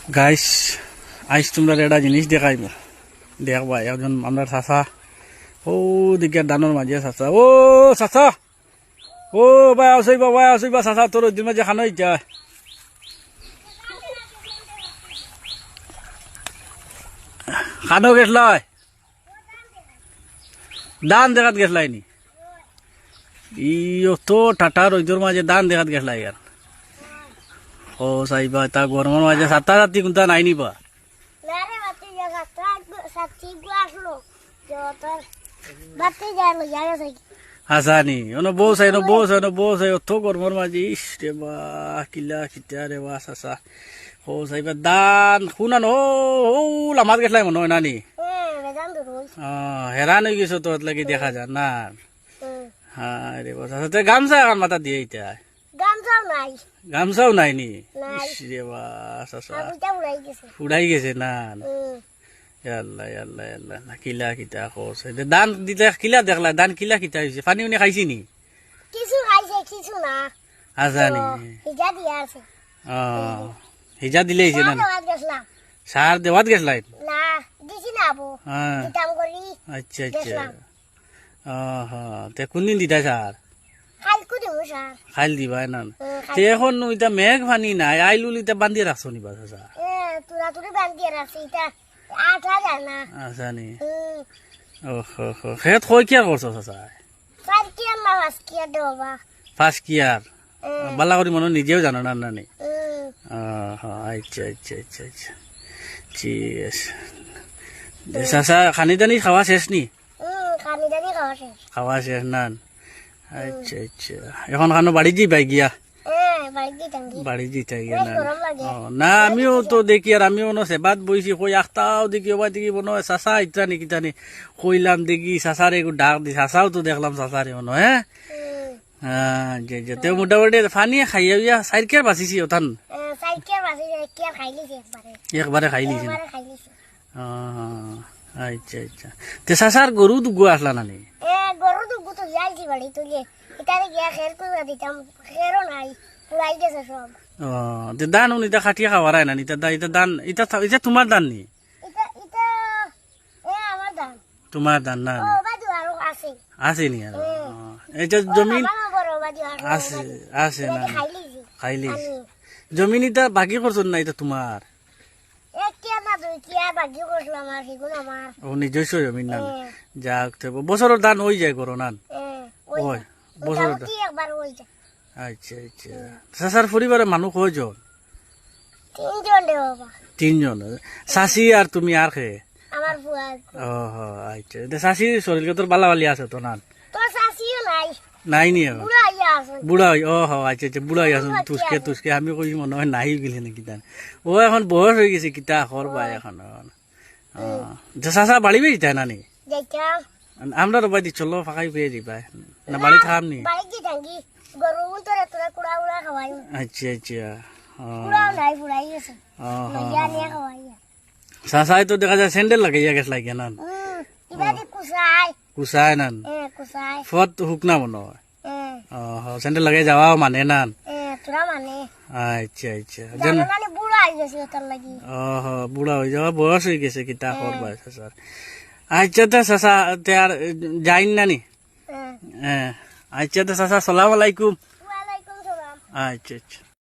guys আইস তোমরা একটা জিনিস দেখাইব দেখবা একজন আমরা চাচা ও দিকে দানোর মাঝে চাচা ও চাচা ও ভাই আসইবা চাচা তোর ওই মাঝে খানো ইচ্ছা খানো গেছলাই দান দেখাত গেছলাই নি ই তো টাটা রইদর মাঝে দান দেখাত গেছলাই আর ও সাইবা তা গরমের মাঝে সাতটা রাত্রি কোনটা নাই নিবা Hasani ono bosai to gormor maji ish re ba kila kita re ba sasa ho saiba dan hunan ho lamat geslai mono nani heran hoi giso to lagi dekha jan na ha re ba sasa te gamsa kan mata diye ita gamsao nai ni ish re ba sasa urai gese na yalla yalla yalla কিলা কিটা কইছে দান দিতে কিলা দেখলা দান কিলা কিটা হইছে পানি উনি খাইছি নি কিছু খাইছে কিছু না আজানি হিজা দিয়া আছে হিজা দিলে হইছে না সার দেওয়াত গেছলাই না দিছি না আবো দিতাম করি আচ্ছা আচ্ছা তে কোনদিন দিতা সার খাইল কুদি মুসার খাইল দিবা না তে এখন ইটা মেঘ পানি নাই আইলুল ইটা বান্ধি রাখছো নি বাসা স্যার তুরা তুরি বান্ধি রাখছি ইটা 8000 না আসানি ওহো খেত কই কি করছো চাচা ফারকিয়া না ফাসকিয়া দেবা ফার্স্ট কিয়ার বালা করি মনে নিজেও জানো না নানি আচ্ছা আচ্ছা আচ্ছা আচ্ছা ঠিক আছে চাচা খানি দানি খাওয়া শেষ নি খানি দানি খাওয়া শেষ না আচ্ছা আচ্ছা এখন খানো বাড়ি যাই গিয়া বাড়ি দিতে গিয়া না আমিও তো দেখি আর আমিও সেবাত বইছি কই আখতাও দেখি ওবা দেখি বনো চাচা ইটানি কিটানি কইলাম দেখি চাচারে ডাক দি চাচাও তো দেখলাম চাচারে মনো হ্যাঁ যে যে তে মোটামুটি পানি খাইয়া সাইকেল বাঁচিছি ওথান একবারে খাই লিছি আচ্ছা আচ্ছা তে চাচার গরু দুগো আসলা নানি গরু দুগো তো যাইছি বাড়ি তুলে ইতারে গিয়া খের করে দিতাম খেরও নাই পুরাই গেছে সব তে দান উনি তা খাটিয়া খাওয়ারাই নানি তা এটা দান এটা তোমার দান নি এটা আমার দান তোমার দান না বাজু আর আছে আছে নি আর এটা জমিন আছে আছে না খাইলি জমিন এটা বাকি করছ না এটা তোমার ও নিজস্ব জমিন না যাক বছরের দান হয়ে যায় করো না ওই বছরের আচ্ছা আচ্ছা চাচার পরিবারের মানুষ কয়জন তিনজন চাচি আর তুমি আর খে আচ্ছা চাচি শরীর তোর বালাবালি আছে তো না নাই নি বুড়া আচ্ছা আচ্ছা বুড়া আছো তুসকে আমি কই মনে হয় নাই গেলে নাকি তান ও এখন বয়স হয়ে গেছে কিতা করবা এখন চাচা বাড়ি বেশি তাই নানি আমরা রবাই দি চলো ফাঁকাই পেয়ে দিবা না বাড়ি থাম নি আচ্ছা আচ্ছা চাচাই তো দেখা যায় স্যান্ডেল লাগাইয়া গেছ লাগে না কুসাই নান ফট হুক না মনে হয় স্যান্ডেল লাগাই যাওয়া মানে নান আচ্ছা আচ্ছা বুড়া হয়ে যাওয়া বয়স হয়ে গেছে কিতা করবা চাচার আচ্ছা তো চাচা আর যাইন নানি আচ্ছা তো চাচা সালাম আলাইকুম আচ্ছা আচ্ছা